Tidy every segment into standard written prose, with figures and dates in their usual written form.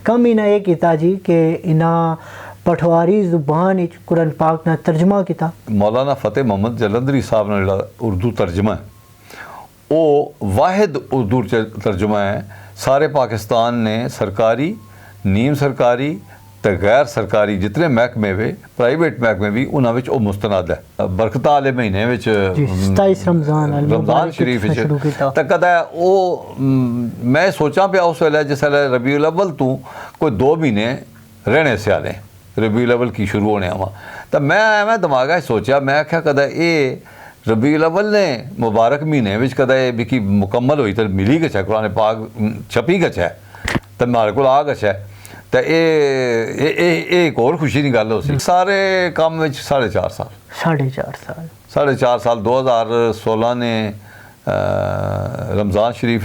कम इन्हें ये किया जी कि इन्हें पठवारी जुबान कुरान पाक ना तर्जमा किया। मौलाना फतेह मोहम्मद जलंधरी साहब ने जो उर्दू तर्जमा है वो वाहिद उर्दू तर्जमा है सारे पाकिस्तान ने सरकारी नीम सरकारी तो गैर सरकारी जितने महकमे वे प्राइवेट महकमे भी उन्होंने वो मुस्तनद है। बरकत वाले महीने रमज़ान शरीफ तो कदा वो मैं सोचा पाया उस वेले जिस वेले रबीउल अव्वल तू कोई 2 महीने रहने से आने रबीउल अव्वल की शुरू होने आवा तो मैं दिमाग सोचा मैं आख्या कदा ये रबीउल अव्वल ने मुबारक महीने में कदा ये भी मुकम्मल हुई तो मिली गच है कुरान पाक छपी गच है तो मारे को आ गच है तो ये एक और खुशी की गल हो सी सारे काम में 4.5 साल 2016 ने रमज़ान शरीफ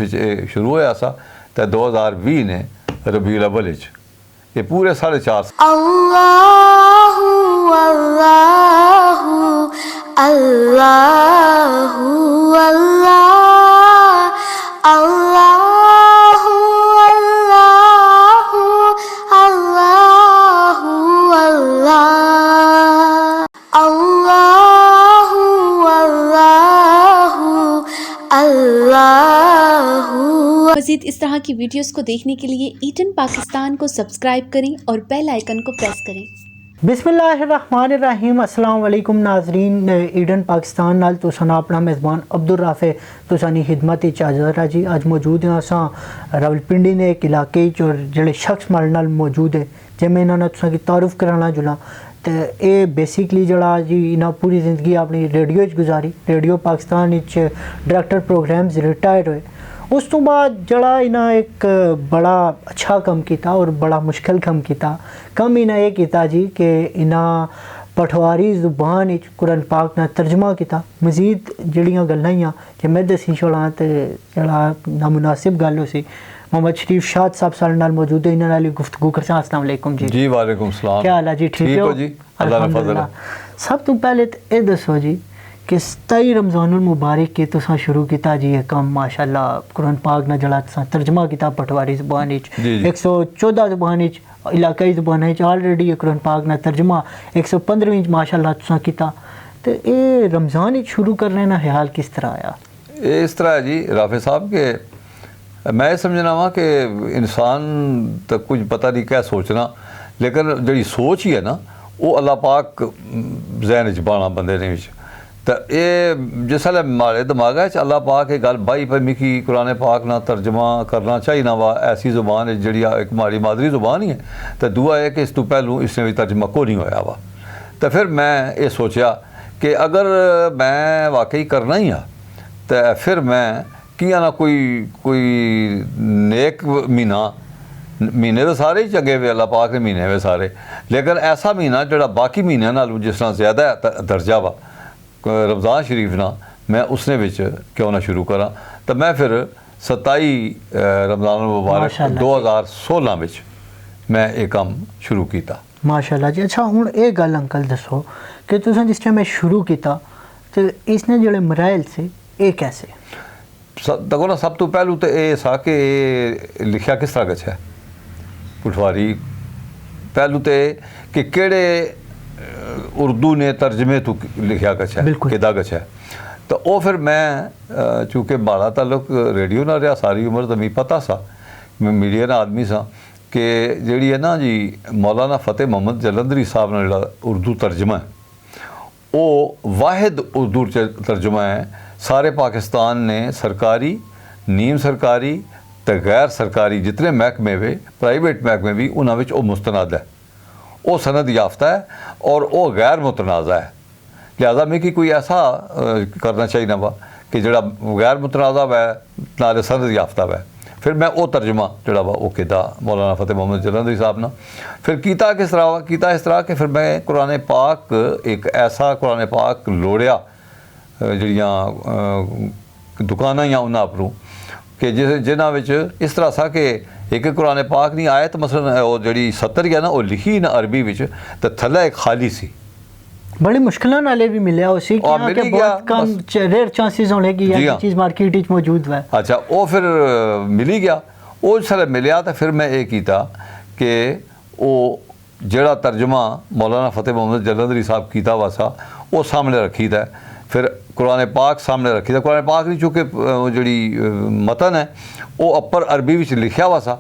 शुरू होया सा तो 2020 ने रबीउल अव्वल ये पूरे 4.5 साल। अल्लाहु अल्लाहु अल्लाहु अल्लाह अल्लाहु अल्लाहु अल्लाहु अल्लाह अल्लाहु अल्लाहु अल्लाहु। मज़ीद इस तरह की वीडियोस को देखने के लिए ईटन पाकिस्तान को सब्सक्राइब करें और बेल आइकन को प्रेस करें। बिस्मिल्लाहिर्रहमानिर्रहीम अस्सलाम वालेकुम नाजरीन ईडन पाकिस्तान नाल तुसां अपना मेज़बान अब्दुल राफे तुसानी खिदमत हाज़र जी। अज मौजूद हैं असां रावलपिंडी ने एक इलाके और जेड़े शख्स मारे नाल मौजूद है जिमें इन्होंने तुसां की तारुफ कराना जुला तो ये बेसिकली जड़ा जी इन्हें पूरी ज़िंदगी अपनी रेडियो गुजारी radio Pakistan director programs retire हुए उस तो बाद जड़ा इन्हें एक बड़ा अच्छा कम किया और बड़ा मुश्किल कम किया। कम इन्हें ये किया जी कि इन्हें पठवारी जुबान कुरान पाक ना तर्जमा किया। मज़ीद जड़ियाँ गल्लां कि मैं दसी छोड़ा तो जड़ा नामुनासिब गल हो सी मोहम्मद शरीफ शाद साहब सारे नाल मौजूद है इन्होंने नाल गुफ्तगू करसा। अस्सलाम वालेकुम जी। जी वालेकुम सलाम। क्या हाल है जी? ठीक हो जी? अल्लाह का फजल है। सब तो पहले तो ये दसो जी कि 27 रमज़ानुल मुबारक के तुसां शुरू किया जी ये कम माशाअल्लाह कुरान पाक ना जड़ा तुसां तर्जमा किया पठवारी जुबान 114 जुबान इलाकाई जुबान ऑलरेडी कुरान पाक ना तर्जमा 115 माशाअल्लाह तुसां किया तो ये रमज़ान शुरू करने ना ख्याल किस तरह आया? ये इस तरह है जी राफे साहब के मैं समझना वा कि इंसान तो कुछ पता नहीं क्या सोचना लेकिन जी सोच ही है ना वो अल्लाह पाक जहन च पाना बंदे ने तो ये जिसले मारे दिमाग अल्लाह पाक ये गल बाई पर मिकी कुरान पाक ना तर्जमा करना चाहिए ना वा ऐसी जुबान है जी एक हमारी मादरी जुबान ही है तो दुआ है कि इस तो पहलू इसने भी तर्जमा को नहीं होया वा तो फिर मैं ये सोचा कि अगर मैं वाकई करना ही है तो फिर मैं किया ना कोई नेक महीने तो सारे ही चंगे वे अल्लाह पाक के महीने वे सारे लेकिन ऐसा महीना जोड़ा बाकी महीनों नालों जिस तरह ज़्यादा दर्जा वा रमज़ान शरीफ ना मैं उसने विच क्यों ना शुरू करा तो मैं फिर 27 रमज़ान मुबारक 2016 में मैं एक काम शुरू किया। माशाअल्लाह जी। अच्छा हुण ये गल अंकल दसो कि तुसां जिस टाइम शुरू किया तो इसने जोड़े मराइल से ये कैसे देखो ना सब तो पहलू तो ये सा कि लिखा किस तरह गच है पठवारी पहलू तो कि केड़े उर्दू ने तर्जमे तो लिखा गच है किदा गच है तो वो फिर मैं चूँकि बड़ा ताल्लुक रेडियो ना रहा सारी उम्र तो मैं पता सा मैं मीडिया ना आदमी सा कि जी है ना जी मौलाना फतेह मोहम्मद जलंधरी साहब ने जो उर्दू तर्जमा है वो वाहिद उर्दू तर्जमा है सारे पाकिस्तान ने सरकारी नीम सरकारी तो गैर सरकारी जितने महकमे वे प्राइवेट महकमे भी उन्होंने वो मुस्तनद है वो सनद याफ्ता है और वो गैर मुतनाज़ा है लिहाजा में कि कोई ऐसा करना चाहिए ना वा कि जड़ा गैर मुतनाज़ा वै नाले सनद याफ्ता वै फिर मैं वो तर्जमा जड़ा वा वो किया मौलाना फतेह मोहम्मद जलंधरी साहब ना फिर किया किस तरह किया इस तरह कि फिर मैं कुरान पाक एक ऐसा कुरान पाक लोड़िया जड़ियाँ दुकाना या उन्होंने अपनों कि जिन्होंने इस तरह सा कि एक कुरान पाक नहीं आयत मसलन वो जी 70 है ना वो लिखी ना अरबी विच तो थल्ले एक खाली सी बड़ी मुश्किलों नाले भी मिले उसी कि बहुत कम रेयर चांसेस होने की ये चीज़ मार्केट में मौजूद है। अच्छा वो फिर मिली गया वो जिसले मिलया तो फिर मैं ये किया कि ਉਹ ਜਿਹੜਾ ਤਰਜਮਾ ਮੌਲਾਨਾ ਫਤਿਹ ਮੁਹੰਮਦ ਜਲੰਧਰੀ ਸਾਹਿਬ ਕੀਤਾ ਵਾ ਸਾ ਉਹ ਸਾਹਮਣੇ ਰੱਖੀਦਾ ਫਿਰ ਕੁਰਾਨ ਪਾਕ ਸਾਹਮਣੇ ਰੱਖੀਦਾ ਕੁਰਾਨ ਪਾਕ ਨਹੀਂ ਚੁੱਕੇ ਜਿਹੜੀ ਮਤਨ ਹੈ ਉਹ ਅੱਪਰ ਅਰਬੀ ਵਿੱਚ ਲਿਖਿਆ ਵਾ ਸਾ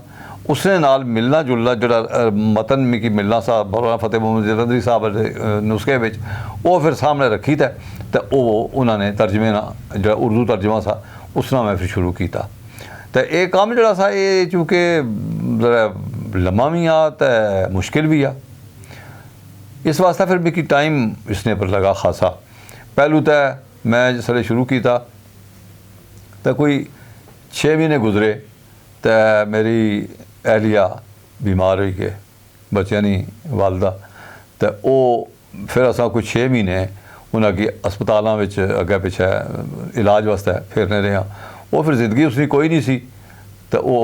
ਉਸਨੇ ਨਾਲ ਮਿਲਣਾ ਜੁਲਣਾ ਜਿਹੜਾ ਮਤਨ ਮਿਕੀ ਮਿਲਣਾ ਸਾ ਮੌਲਾਨਾ ਫਤਿਹ ਮੁਹੰਮਦ ਜਲੰਧਰੀ ਸਾਹਿਬ ਦੇ ਨੁਸਖੇ ਵਿੱਚ ਉਹ ਫਿਰ ਸਾਹਮਣੇ ਰੱਖੀਦਾ ਤੇ ਉਹ ਉਹਨਾਂ ਨੇ ਤਰਜਮੇ ਨਾਲ ਜਿਹੜਾ ਉਰਦੂ ਤਰਜਮਾ ਸਾ ਉਸ ਨਾਲ ਮੈਂ ਫਿਰ ਸ਼ੁਰੂ ਕੀਤਾ ਤੇ ਇਹ ਕੰਮ ਜਿਹੜਾ ਸਾ ਇਹ ਚੂँकि ਜ਼ਰਾ लम्मा भी आ तो मुश्किल भी आ इस वास्ते फिर मिकी टाइम इसने पर लगा खासा पहलू तो मैं जिसले शुरू किया तो कोई 6 महीने गुजरे तो मेरी अहलिया बीमार हुई गए बच्चों नी वालदा तो वो फिर असा कोई 6 महीने उन्हें अगे अस्पतालों में अगे पिछे इलाज वास्ते फिरने रहे वो फिर जिंदगी उसकी कोई नहीं सी तो वो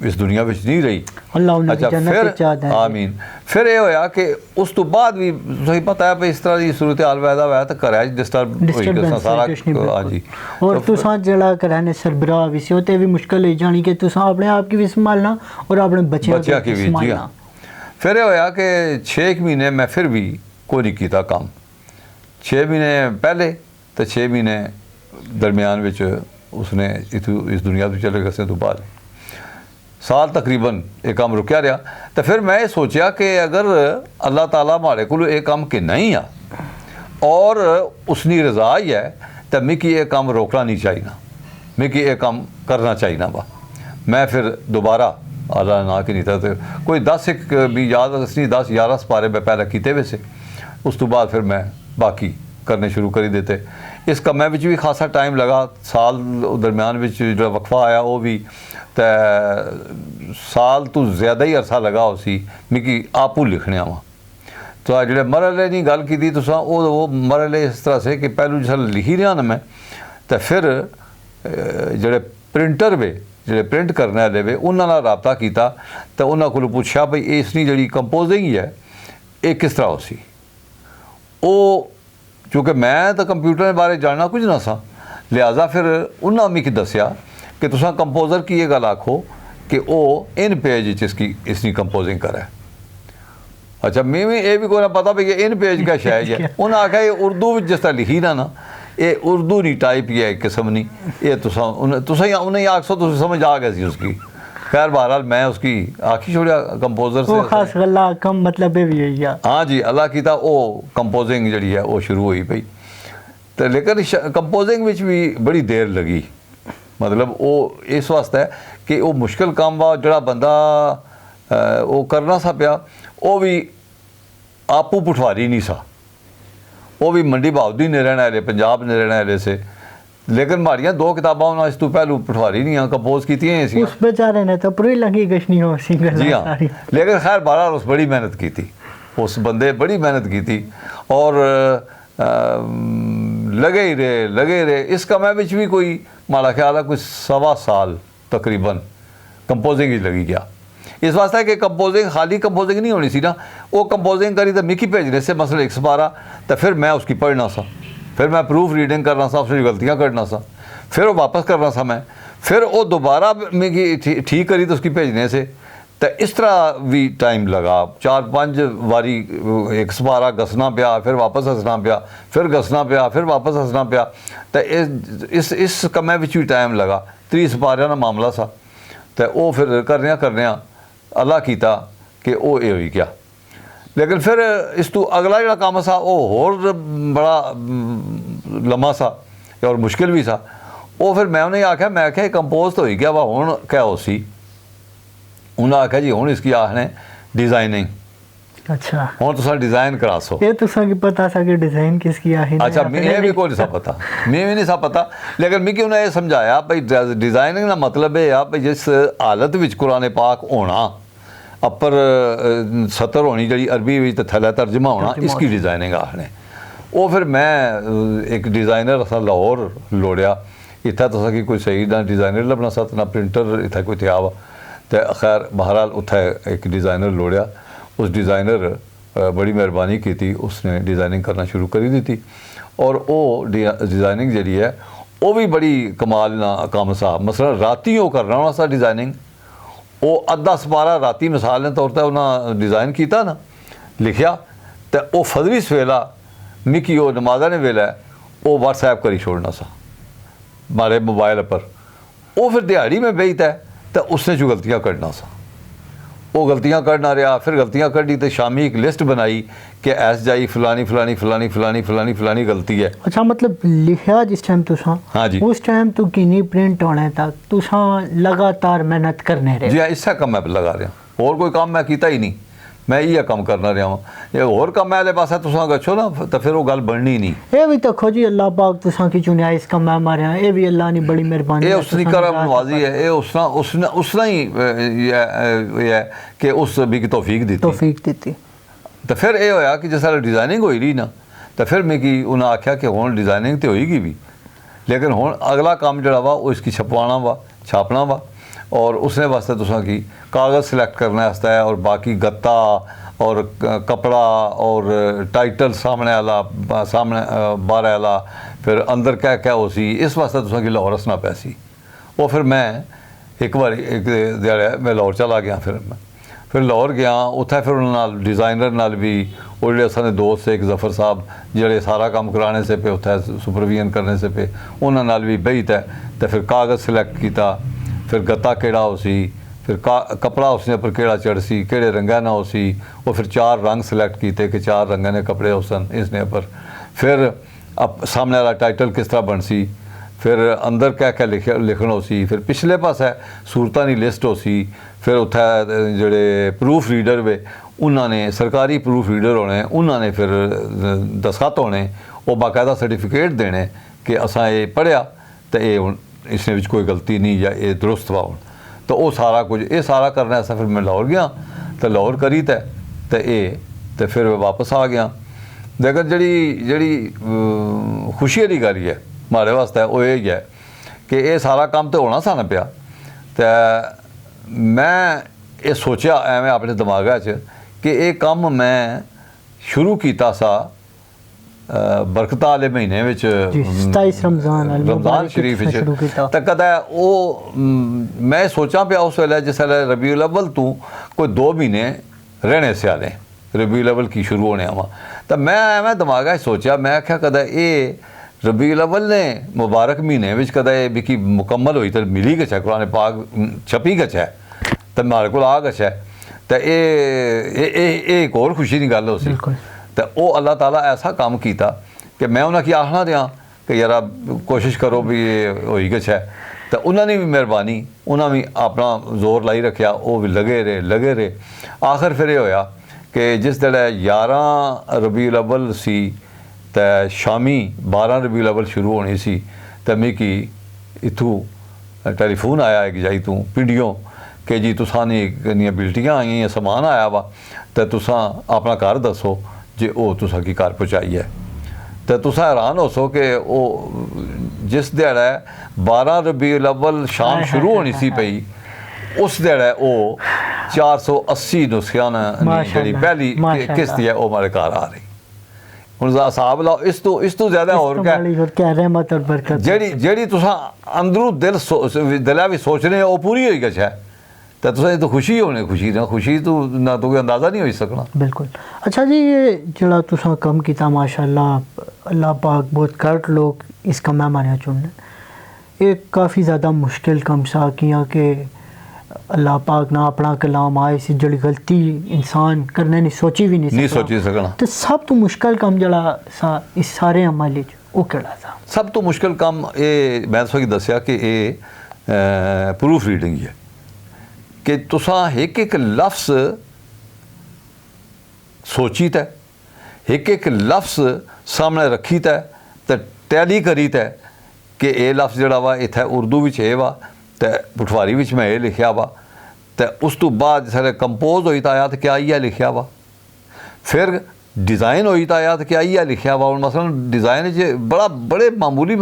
इस दुनिया में नहीं रही अच्छा फिर आमीन फिर ये होया कि उस तो बाद भी तुझे पता है भाई इस तरह की सूरत हाल पैदा होया तो घर डिस्टर्ब होई सारा हाँ जी और तुसा जड़ा कराने सरबराह भी सी होते भी मुश्किल हो जानी कि तुसा अपने आप की भी संभालना और अपने बच्चों की भी जी हाँ फिर ये होया कि 6 महीने मैं फिर भी कोई नहीं किया काम 6 महीने पहले तो 6 महीने दरमियान विच उसने इस दुनिया तो चले गए तो बाद साल तकरीबन एक काम रुकया रहा तो फिर मैं सोचा कि अगर अल्लाह ताला माड़े को एक काम कि नहीं आ और उसकी रजा ही है तो मिकी ये काम रोकना नहीं चाहिए मिकी ये काम करना चाहिए बा मैं फिर दोबारा अल्लाह ना कि नहीं था तो कोई 10 एक भी याद नहीं 10-11 सपारे में पहले किए वैसे उस तो बाद फिर मैं बाकी करने शुरू कर ही देते इस कम्मे भी खासा टाइम लगा साल दरम्यान जो वक्फा आया वो भी तो साल तो ज़्यादा ही अरसा लगा उसी मिकी आपू लिखने वा तो जो मरहले की गल की तुसा वो मरहले इस तरह से कि पहलू जिस लिखी रहा ना मैं तो फिर जोड़े प्रिंटर वे जो प्रिंट करने वाले वे उन्होंने रबता किया तो उन्होंने को पूछा भाई इसकी जी कंपोजिंग ही है ये किस तरह हो सी वो क्योंकि मैं तो कंप्यूटर के बारे जानना कुछ ना सा लिहाजा फिर उन्होंने मिगी दसिया कि तुसा कंपोजर की ये गल आखो कि वो इन पेज इसकी कंपोजिंग करे अच्छा मैं भी ये भी कोई पता भी इन पेज क्या शायद है उन्हें आख्या ये उर्दू जिस तरह लिखी ना ये उर्दू नहीं टाइप ही है एक किस्म नहीं ये तुसा उन्हें आखसो तो समझ आ गई उसकी खैर बहरहाल मैं उसकी आखी छोड़िया कंपोजर से खास गल्ला कम मतलब भी है हाँ जी अल्लाह की था वो कंपोजिंग जी है वो शुरू हुई पई तो लेकिन कंपोजिंग में भी बड़ी देर लगी मतलब वो इस वास्ते कि वो मुश्किल काम वा जड़ा बंदा वो करना सा पिया वो भी आपू पठवारी नहीं सा वो भी मंडी बहादुरी ने रहने वाले पंजाब ने रहने वाले से लेकिन माड़ियाँ 2 किताबा उन्होंने इस तो पहलू पठवारी नहीं कंपोज की उस बेचारे ने तो पूरी लगी गशनी हो जी हाँ लेकिन खैर बहरहाल उस बड़ी मेहनत की थी उस बंदे बड़ी मेहनत की थी और लगे ही रहे इस कमे में भी कोई माड़ा ख्याल है कोई 1.25 साल तकरीबन कंपोजिंग ही लगी गया इस वास्ते कि कंपोजिंग खाली कंपोजिंग नहीं होनी सी ना वो कंपोजिंग करी तो मिकी भेजने से मसले 1 सपारा तो फिर मैं उसकी पढ़ना सा फिर मैं प्रूफ रीडिंग करना सा उसकी गलतियाँ करना सा फिर वो वापस करना सा मैं फिर वो दोबारा मिगी ठीक करी तो उसकी भेजने से तो इस तरह भी टाइम लगा 4-5 बारी 1 सपारा घसना पिया फिर वापस हसना पिया फिर घसना पिया फिर वापस हसना पिया तो इस कमे भी टाइम लगा 30 सपारिया का मामला सा तो वो फिर करने अल्लाह किया कि वो ये हो गया लेकिन फिर इस तो अगला जो काम सा वो होर बड़ा लम्मा सा और मुश्किल भी सा वो फिर मैं उन्हें आख्या मैं आख्या कंपोज तो हो गया वा हुण क्या हो सी उन्हें आख्या जी हुण इसकी आखने डिजाइनिंग अच्छा हुण तुसा डिजाइन करा सो ये तुसा की पता सा कि डिजाइन किसकी आहे अच्छा मैं भी कोई नहीं सा पता मैं भी नहीं सा पता लेकिन मिकी उन्हें ये समझाया भाई डिजाइनिंग का मतलब है या भाई जिस हालत विच कुरान पाक होना अपर सतर होनी जी अरबी में तो थैला तर्जमा होना इसकी डिजाइनिंग आखने वो फिर मैं एक डिजाइनर असा लाहौर लोड़िया इतना तो कि कोई सही ना डिजाइनर लभना सा ना प्रिंटर इतना कोई थिया वा तो खैर बहरहाल उत्थे एक डिजाइनर लोड़िया उस डिजाइनर बड़ी मेहरबानी की थी उसने डिजाइनिंग करना शुरू कर दी थी और वो डिजाइनिंग जी है वो भी बड़ी कमाल ना काम सा मसला राती वो करना सा डिजाइनिंग ਉਹ ਅੱਧਾ ਸਪਾਰਾ ਰਾਤੀ ਮਿਸਾਲ ਦੇ ਤੌਰ ਤੇ ਉਹਨਾਂ ਡਿਜ਼ਾਈਨ ਕੀਤਾ ਨਾ, ਲਿਖਿਆ, ਤੇ ਉਹ ਫਜਰੀ ਸਵੇਲਾ मिकी वो नमाजा ने वेला वो व्हाट्सएप करी छोड़ना सा मारे मोबाइल पर, वो फिर दिहाड़ी में बेहता है तो उसने जो गलतियाँ करना सा वो गलतियाँ करना रहा, फिर गलतियाँ कढ़ी तो शामी एक लिस्ट बनाई कि ऐस जाई फलानी फलानी फलानी फलानी फलानी फलानी गलती है। अच्छा, मतलब लिखा जिस टाइम तुसा, हाँ जी, उस टाइम तो किन्नी प्रिंट होने तक तुसा लगातार मेहनत करने रहे? जी हाँ, इससे कम मैं लगा रहा, और कोई काम मैं किया ही नहीं, मैं इ'यै कम करना रहा हूँ। ये होर कम आह्ले पास्से तुसां गच्छो ना तो फिर वो गल बननी नहीं। ये भी तो खोजी अल्लाह पाक तुसां की चुनिया इस कम में मारे, ये भी अल्लाह ने बड़ी मेहरबानी ये उसकी करम नवाजी है, ये उसने ही ये है कि उस भी की तौफीक दी तो फिर ये होया कि जिस तरह डिजाइनिंग होई रही ना तो फिर मिगी उन्हें आख्या कि हुण डिजाइनिंग तो होएगी भी, लेकिन हुण अगला काम जिहड़ा वा वो इसकी छपवाना वा, छापना वा, और उसने वास्ते तुसां की कागज़ सिलेक्ट करने वास्ते है, और बाकी गत्ता और कपड़ा और टाइटल सामने वाला, सामने बाहर वाला, फिर अंदर क्या क्या हो सी, इस वास्ते तुसां की लाहौर हसना पैसी। वो फिर मैं एक बार एक दिहाड़े मैं लाहौर चला गया, फिर लाहौर गया, उत्थे फिर उन्होंने डिज़ाइनर नाल भी वो जो सारे दोस्त से एक जफर साहब जेड़े सारा काम कराने से पे उत्थे सुपरविजन करने से पे उन्होंने नाल भी बही तै, तो फिर कागज़ सिलेक्ट किया, फिर गत्ता केड़ा हो सी, फिर कपड़ा उसने पर केड़ा चढ़ सी, केड़े रंगा ना हो सी, वो फिर 4 रंग सिलेक्ट किए कि 4 रंगा ने कपड़े हो सन इसने पर, फिर अब सामने वाला टाइटल किस तरह बन सी, फिर अंदर क्या क्या लिखना हो सी, फिर पिछले पासे सूरतां दी लिस्ट हो सी, फिर उत्थे जेड़े प्रूफ रीडर वे उन्होंने सरकारी प्रूफ रीडर होने, उन्होंने फिर दस्खत होने, वो बाकायदा सर्टिफिकेट देने कि असां ये पढ़िया तो ये इसने विच कोई गलती नहीं या ये दुरुस्त वा। तो वो सारा कुछ ये सारा करना ऐसा, फिर मैं लाहौर गया तो लाहौर करी तो ये तो फिर वापस आ गया। लेकिन जड़ी खुशी वाली गल है हमारे वास्ते वो यही है कि ये सारा काम तो होना सा पिया, तो मैं ये सोचा एवं अपने दिमाग कि ये काम मैं शुरू किया सा बरकत वाले महीने विच, 27 रमज़ान शरीफ तो कदा वो मैं सोचा पिया उस वेले जिस वेले रबीउल अव्वल तू कोई 2 महीने रहने से आने रबीउल अव्वल की शुरू होने आवा, तो मैं एवं दिमाग सोचा, मैं आख्या कदा ये रबीउल अव्वल ने मुबारक महीने विच कदा ये भी मुकम्मल हुई तो मिली गच है, कुरान पाक छपी गच है तो मारे को आ गच है, तो ये एक और खुशी की गल हो सी। तो वो अल्लाह ताला ऐसा काम किया कि मैं उन्हें की आखना दिया कि यार कोशिश करो भी ये होई गच है, तो उन्होंने भी मेहरबानी, उन्होंने भी अपना जोर लाई रखा, वो भी लगे रहे। आखिर फिर ये होया कि जिस दिन 11 रबीउल अव्वल सी तो शामी 12 रबीउल अव्वल शुरू होनी सी, तो मिगी इत्थों टेलीफोन आया एक जाई तू पिंडियों कि जी तुसां किन्नियां बिल्टियां आई हैं, समान आया वा, तो तुसां अपना घर दसो जे वो तुसां की घर पहुँचाई है। तो तुसां हैरान हो सो कि वो जिस दिहाड़े 12 रबीउल अव्वल शाम शुरू होनी सी पई, उस दिहाड़े वो 480 नुस्खियां जी पहली किस्त है वो हमारे घर आ रही। हुण हिसाब लाओ इस तो ज़्यादा और क्या रहमत और बरकत जेड़ी तुसां अंदरों दिला भी सोच रहे हो वो पूरी होई गई है, तो तुसें तो खुशी होनी, खुशी तो ना तो कोई अंदाज़ा नहीं हो सकना। बिल्कुल। अच्छा जी, ये जड़ा तुसां कम किया माशाअल्लाह, अल्लाह पाक बहुत घट लोग इस कम में मारिया चुनने, ये काफ़ी ज़्यादा मुश्किल कम सा किया कि अल्लाह पाक ना अपना कलाम आए सी जड़ी गलती इंसान करने नहीं सोची भी नहीं सोची सकना। तो सब तो मुश्किल काम जड़ा सा इस सारे अमल वो केड़ा था? सब तो मुश्किल काम ये मैं तुसें दस्या कि ये प्रूफ रीडिंग है कि तुसां एक लफ्ज़ सोची तै, एक लफ्ज़ सामने रखी तै, तो टैली करी तै कि ये लफ्ज़ जड़ा वा इत्थै उर्दू विच ए वा, तो पठवारी विच मैं ये लिखिया वा, तो उस तो बाद सारे कंपोज होई तो आया तो क्या इ'यै लिखिया वा, फिर डिज़ाइन होई तो आया तो क्या इ'यै लिखिया वा। हुण मसलन डिज़ाइन च बड़े मामूली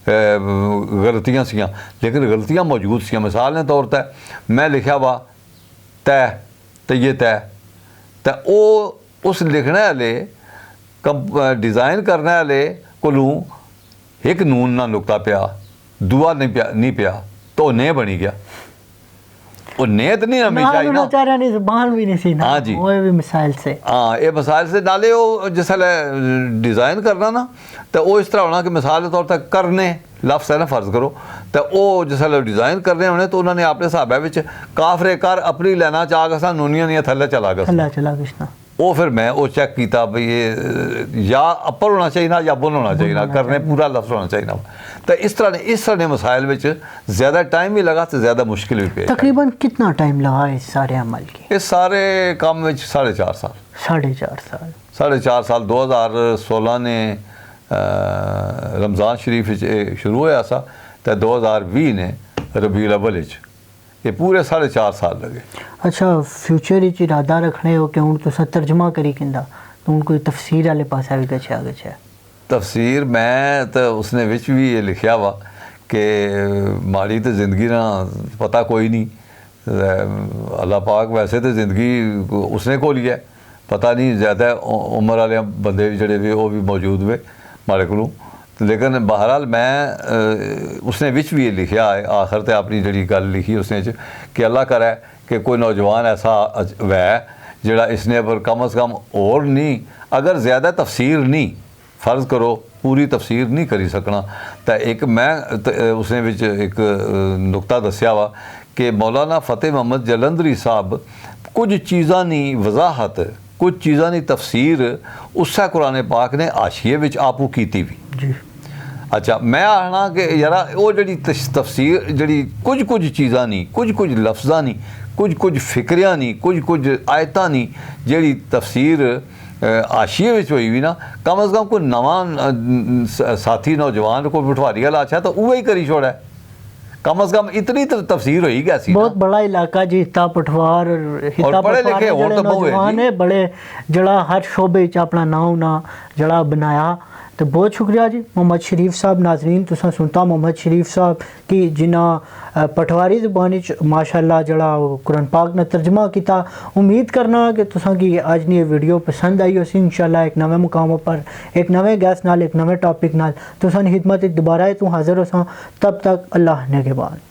गलतियां सियां, लेकिन गलतियां मौजूद सियां। मिसाल के तौर पर मैं लिखा वा तय तो ये तय, तो वो उस लिखने वाले डिज़ाइन करने वाले कोलों एक नून ना नुकता पिया, दुआ नहीं पिया तो नहीं बनी गया। वो नीयत नहीं हमेशा ही ना चारा नहीं ज़बान भी नहीं सी ना हाँ जी। वो भी मिसाइल से हाँ ये मिसाल से नाले वो जिसले डिज़ाइन करना ना तो वो इस तरह होना कि मिसाल के तौर पर करने लफ्ज़ है ना फ़र्ज़ करो तो वो जिसले डिज़ाइन करने होने तो उन्होंने अपने हिसाबे विच काफरे कर अपनी लेना चाह के सा नूनिया नहीं थल्ले चला गया अल्लाह चला कृष्णा वो फिर मैं वो चेक किया भाई ये या अपर होना चाहिए ना या बुन होना चाहिए ना करने पूरा लफ्ज़ होना चाहिए ना तो इस तरह ने मसाइल में ज़्यादा टाइम भी लगा तो ज़्यादा मुश्किल भी पेश आई। तकरीबन कितना टाइम लगा इस सारे अमल की? इस सारे काम में 4.5 साल 4.5 साल 2016 ने रमज़ान शरीफ शुरू होया सा तो 2020 ने रबीउल अव्वल ये पूरे 4.5 साल लगे। अच्छा फ्यूचर इच इरादा रखने हो कि हूँ तुसा तर्जमा करी किंदा तो हूँ कोई तफसीर वाले पास भी गच्छा तफसीर मैं तो उसने विच भी ये लिखा वा कि माड़ी तो ज़िंदगी ना पता कोई नहीं अल्लाह पाक वैसे तो ज़िंदगी उसने को लिया पता नहीं ज़्यादा उम्र वाले बंदे जड़े भी वो भी मौजूद वे माड़े को लेकिन बहरहाल मैं उसने विच भी ये लिखा है आखिर ते अपनी जड़ी गल लिखी उसने कि अल्लाह करे कि कोई नौजवान ऐसा वै जड़ा इसने पर कम अज़ कम और नहीं अगर ज़्यादा तफसीर नहीं फ़र्ज़ करो पूरी तफसीर नहीं करी सकना तो एक मैं उसने विच एक नुकता दस्या वा कि मौलाना फ़तेह मोहम्मद जलंधरी साहब कुछ चीज़ां दी वजाहत कुछ चीज़ां दी तफसीर उससे कुरान पाक ने आशिए विच आपू कीती भी जी। अच्छा मैं आखना कि यार वो जड़ी तफसीर जड़ी कुछ चीज़ां नहीं कुछ लफ्ज़ां नहीं कुछ फिक्रियां नहीं कुछ आयतां नहीं जड़ी तफसीर आशिए विच होई भी ना कम अज़ कम कोई नवा साथी नौजवान को पटवारी वाला अच्छा तो वही करी छोड़ा है कम अज़ कम इतनी तफसीर होई गया सी बहुत बड़ा इलाका जी हिता पटवार और पढ़े लिखे होर तो बहुत है नौजवान है बड़े जड़ा हर शोबे च अपना नाम ना जड़ा बनाया तो बहुत शुक्रिया जी मोहम्मद शरीफ साहब। नाजरीन तुसा सुनता मोहम्मद शरीफ साहब की जिन्ना पटवारी ज़बानी च माशाअल्लाह जड़ा कुरान पाक ने तर्जमा किया। उम्मीद करना कि तुसा की अज नी वीडियो पसंद आई उसी इंशाल्लाह एक नवे मुकाम पर एक नवे गैस नाल एक नवे टॉपिक नाल तुसा नी खिदमत दोबारा तू हाजिर हो तब तक अल्लाह ने के बाद।